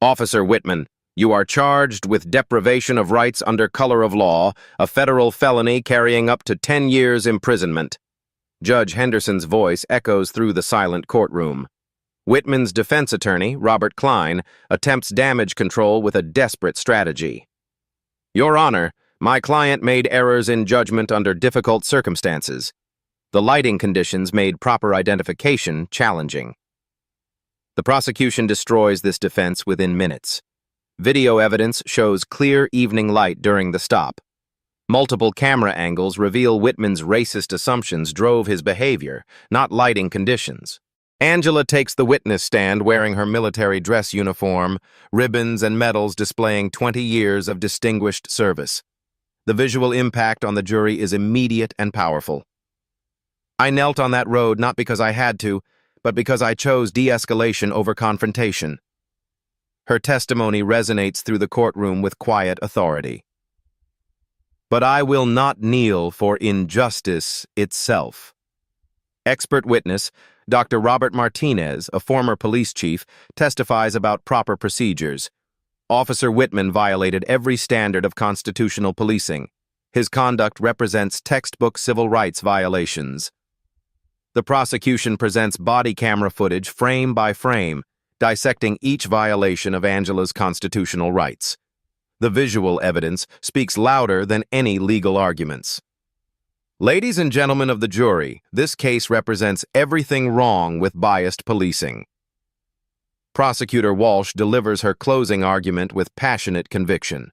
Officer Wittmann, you are charged with deprivation of rights under color of law, a federal felony carrying up to 10 years imprisonment. Judge Henderson's voice echoes through the silent courtroom. Wittmann's defense attorney, Robert Klein, attempts damage control with a desperate strategy. Your Honor, my client made errors in judgment under difficult circumstances. The lighting conditions made proper identification challenging. The prosecution destroys this defense within minutes. Video evidence shows clear evening light during the stop. Multiple camera angles reveal Wittmann's racist assumptions drove his behavior, not lighting conditions. Angela takes the witness stand wearing her military dress uniform, ribbons and medals displaying 20 years of distinguished service. The visual impact on the jury is immediate and powerful. I knelt on that road not because I had to, but because I chose de-escalation over confrontation. Her testimony resonates through the courtroom with quiet authority. But I will not kneel for injustice itself. Expert witness, Dr. Robert Martinez, a former police chief, testifies about proper procedures. Officer Wittmann violated every standard of constitutional policing. His conduct represents textbook civil rights violations. The prosecution presents body camera footage frame by frame, dissecting each violation of Angela's constitutional rights. The visual evidence speaks louder than any legal arguments. Ladies and gentlemen of the jury, this case represents everything wrong with biased policing. Prosecutor Walsh delivers her closing argument with passionate conviction.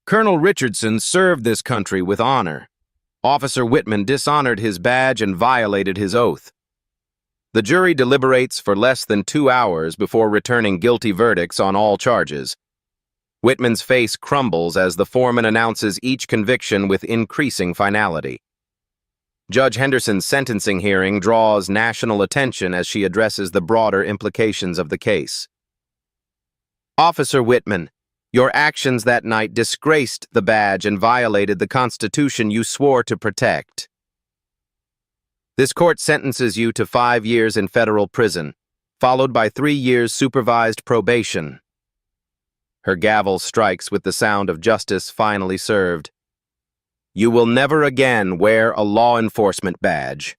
Colonel Richardson served this country with honor. Officer Wittmann dishonored his badge and violated his oath. The jury deliberates for less than 2 hours before returning guilty verdicts on all charges. Wittmann's face crumbles as the foreman announces each conviction with increasing finality. Judge Henderson's sentencing hearing draws national attention as she addresses the broader implications of the case. Officer Wittmann, your actions that night disgraced the badge and violated the Constitution you swore to protect. This court sentences you to 5 years in federal prison, followed by 3 years supervised probation. Her gavel strikes with the sound of justice finally served. You will never again wear a law enforcement badge.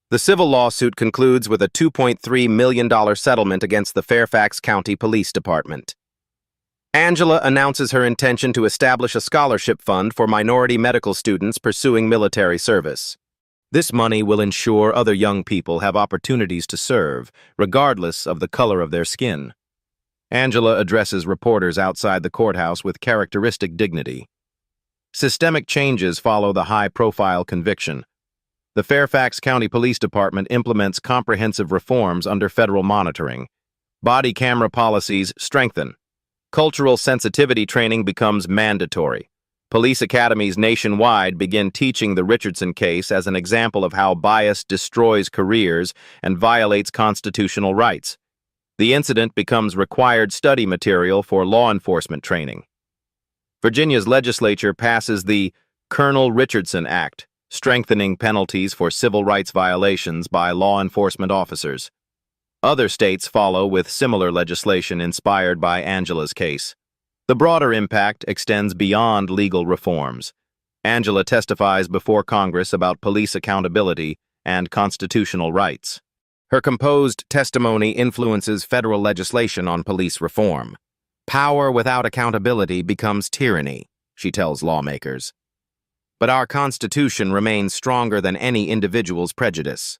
The civil lawsuit concludes with a $2.3 million settlement against the Fairfax County Police Department. Angela announces her intention to establish a scholarship fund for minority medical students pursuing military service. This money will ensure other young people have opportunities to serve, regardless of the color of their skin. Angela addresses reporters outside the courthouse with characteristic dignity. Systemic changes follow the high-profile conviction. The Fairfax County Police Department implements comprehensive reforms under federal monitoring. Body camera policies strengthen. Cultural sensitivity training becomes mandatory. Police academies nationwide begin teaching the Richardson case as an example of how bias destroys careers and violates constitutional rights. The incident becomes required study material for law enforcement training. Virginia's legislature passes the Colonel Richardson Act, strengthening penalties for civil rights violations by law enforcement officers. Other states follow with similar legislation inspired by Angela's case. The broader impact extends beyond legal reforms. Angela testifies before Congress about police accountability and constitutional rights. Her composed testimony influences federal legislation on police reform. Power without accountability becomes tyranny, she tells lawmakers. But our Constitution remains stronger than any individual's prejudice.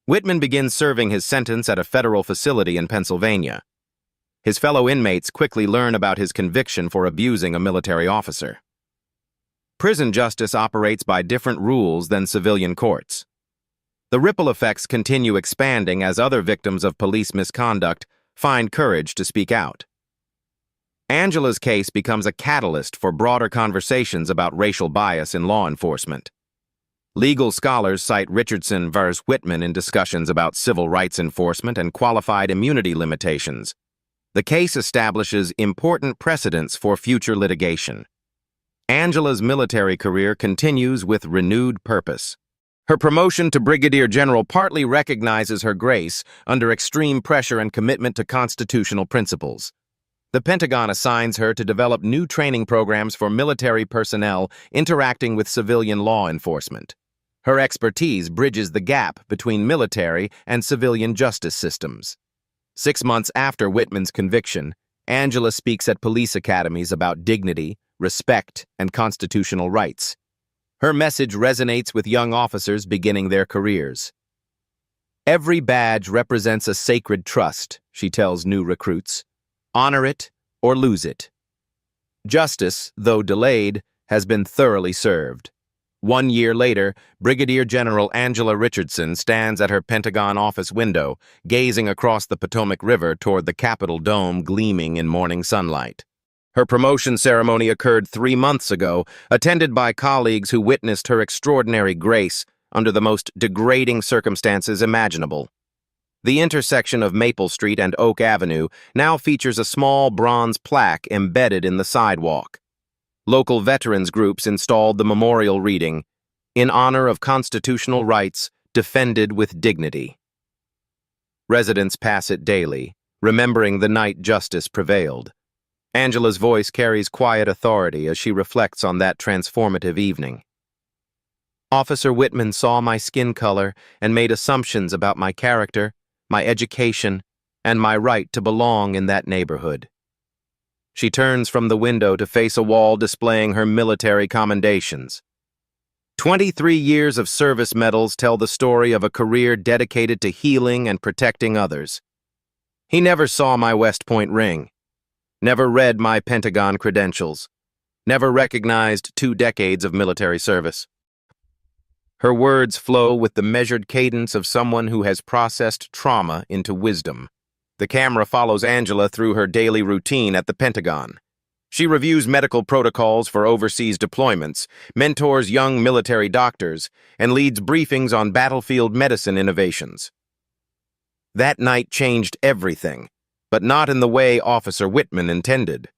Wittmann begins serving his sentence at a federal facility in Pennsylvania. His fellow inmates quickly learn about his conviction for abusing a military officer. Prison justice operates by different rules than civilian courts. The ripple effects continue expanding as other victims of police misconduct find courage to speak out. Angela's case becomes a catalyst for broader conversations about racial bias in law enforcement. Legal scholars cite Richardson vs. Wittmann in discussions about civil rights enforcement and qualified immunity limitations. The case establishes important precedents for future litigation. Angela's military career continues with renewed purpose. Her promotion to brigadier general partly recognizes her grace under extreme pressure and commitment to constitutional principles. The Pentagon assigns her to develop new training programs for military personnel interacting with civilian law enforcement. Her expertise bridges the gap between military and civilian justice systems. 6 months after Wittmann's conviction, Angela speaks at police academies about dignity, respect, and constitutional rights. Her message resonates with young officers beginning their careers. Every badge represents a sacred trust, she tells new recruits. Honor it or lose it. Justice, though delayed, has been thoroughly served. 1 year later, Brigadier General Angela Richardson stands at her Pentagon office window, gazing across the Potomac River toward the Capitol dome gleaming in morning sunlight. Her promotion ceremony occurred 3 months ago, attended by colleagues who witnessed her extraordinary grace under the most degrading circumstances imaginable. The intersection of Maple Street and Oak Avenue now features a small bronze plaque embedded in the sidewalk. Local veterans groups installed the memorial reading, "In honor of constitutional rights defended with dignity." Residents pass it daily, remembering the night justice prevailed. Angela's voice carries quiet authority as she reflects on that transformative evening. Officer Wittmann saw my skin color and made assumptions about my character, my education, and my right to belong in that neighborhood. She turns from the window to face a wall displaying her military commendations. 23 years of service medals tell the story of a career dedicated to healing and protecting others. He never saw my West Point ring, never read my Pentagon credentials, never recognized 2 decades of military service. Her words flow with the measured cadence of someone who has processed trauma into wisdom. The camera follows Angela through her daily routine at the Pentagon. She reviews medical protocols for overseas deployments, mentors young military doctors, and leads briefings on battlefield medicine innovations. That night changed everything, but not in the way Officer Wittmann intended.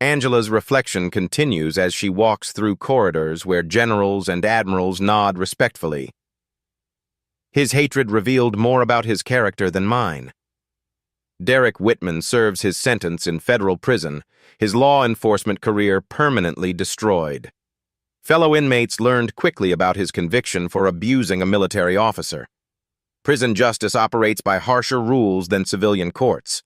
Angela's reflection continues as she walks through corridors where generals and admirals nod respectfully. His hatred revealed more about his character than mine. Derek Wittmann serves his sentence in federal prison, his law enforcement career permanently destroyed. Fellow inmates learned quickly about his conviction for abusing a military officer. Prison justice operates by harsher rules than civilian courts.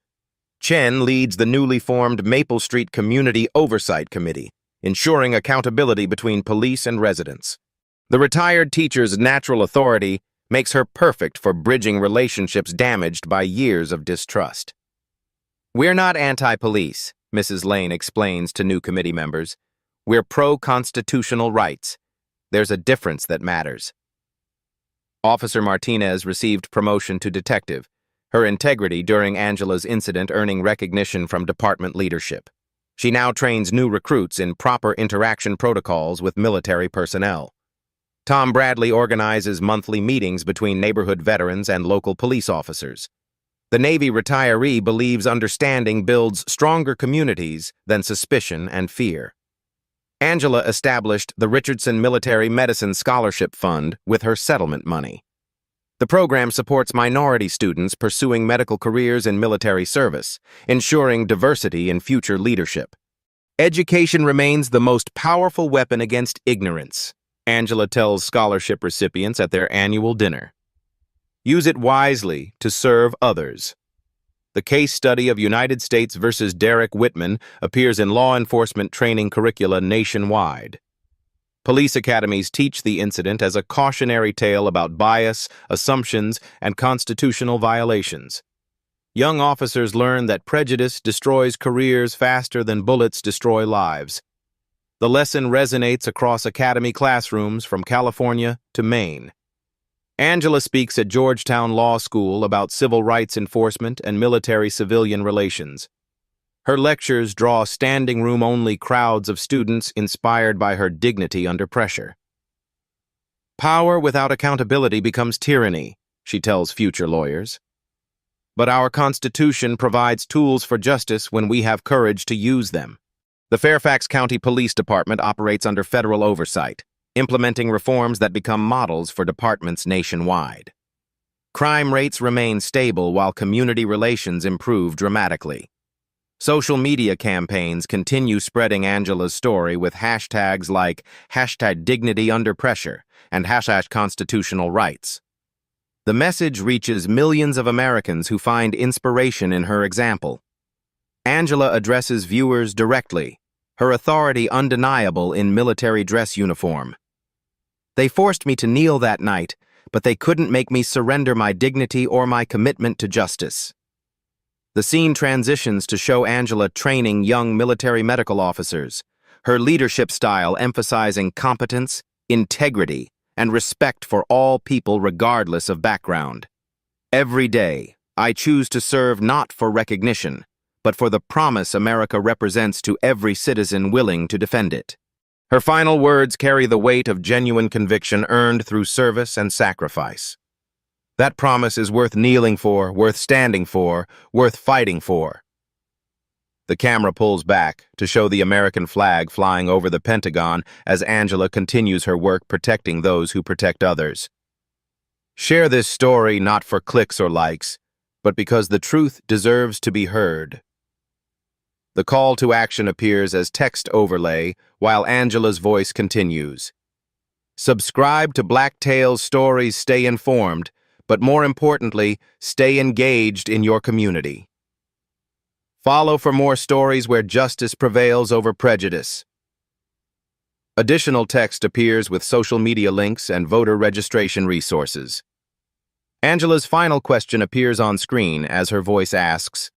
Chen leads the newly formed Maple Street Community Oversight Committee, ensuring accountability between police and residents. The retired teacher's natural authority makes her perfect for bridging relationships damaged by years of distrust. "We're not anti-police," Mrs. Lane explains to new committee members. "We're pro-constitutional rights. There's a difference that matters." Officer Martinez received promotion to detective, her integrity during Angela's incident earning recognition from department leadership. She now trains new recruits in proper interaction protocols with military personnel. Tom Bradley organizes monthly meetings between neighborhood veterans and local police officers. The Navy retiree believes understanding builds stronger communities than suspicion and fear. Angela established the Richardson Military Medicine Scholarship Fund with her settlement money. The program supports minority students pursuing medical careers in military service, ensuring diversity in future leadership. Education remains the most powerful weapon against ignorance, Angela tells scholarship recipients at their annual dinner. Use it wisely to serve others. The case study of United States versus Derek Wittmann appears in law enforcement training curricula nationwide. Police academies teach the incident as a cautionary tale about bias, assumptions, and constitutional violations. Young officers learn that prejudice destroys careers faster than bullets destroy lives. The lesson resonates across academy classrooms from California to Maine. Angela speaks at Georgetown Law School about civil rights enforcement and military-civilian relations. Her lectures draw standing-room-only crowds of students inspired by her dignity under pressure. "Power without accountability becomes tyranny," she tells future lawyers. But our Constitution provides tools for justice when we have courage to use them. The Fairfax County Police Department operates under federal oversight, implementing reforms that become models for departments nationwide. Crime rates remain stable while community relations improve dramatically. Social media campaigns continue spreading Angela's story with hashtags like #DignityUnderPressure and #constitutional rights. The message reaches millions of Americans who find inspiration in her example. Angela addresses viewers directly, her authority undeniable in military dress uniform. "They forced me to kneel that night, but they couldn't make me surrender my dignity or my commitment to justice." The scene transitions to show Angela training young military medical officers, her leadership style emphasizing competence, integrity, and respect for all people regardless of background. "Every day, I choose to serve not for recognition, but for the promise America represents to every citizen willing to defend it." Her final words carry the weight of genuine conviction earned through service and sacrifice. That promise is worth kneeling for, worth standing for, worth fighting for. The camera pulls back to show the American flag flying over the Pentagon as Angela continues her work protecting those who protect others. Share this story not for clicks or likes, but because the truth deserves to be heard. The call to action appears as text overlay while Angela's voice continues. Subscribe to Black Tales Stories, stay informed, but more importantly, stay engaged in your community. Follow for more stories where justice prevails over prejudice. Additional text appears with social media links and voter registration resources. Angela's final question appears on screen as her voice asks,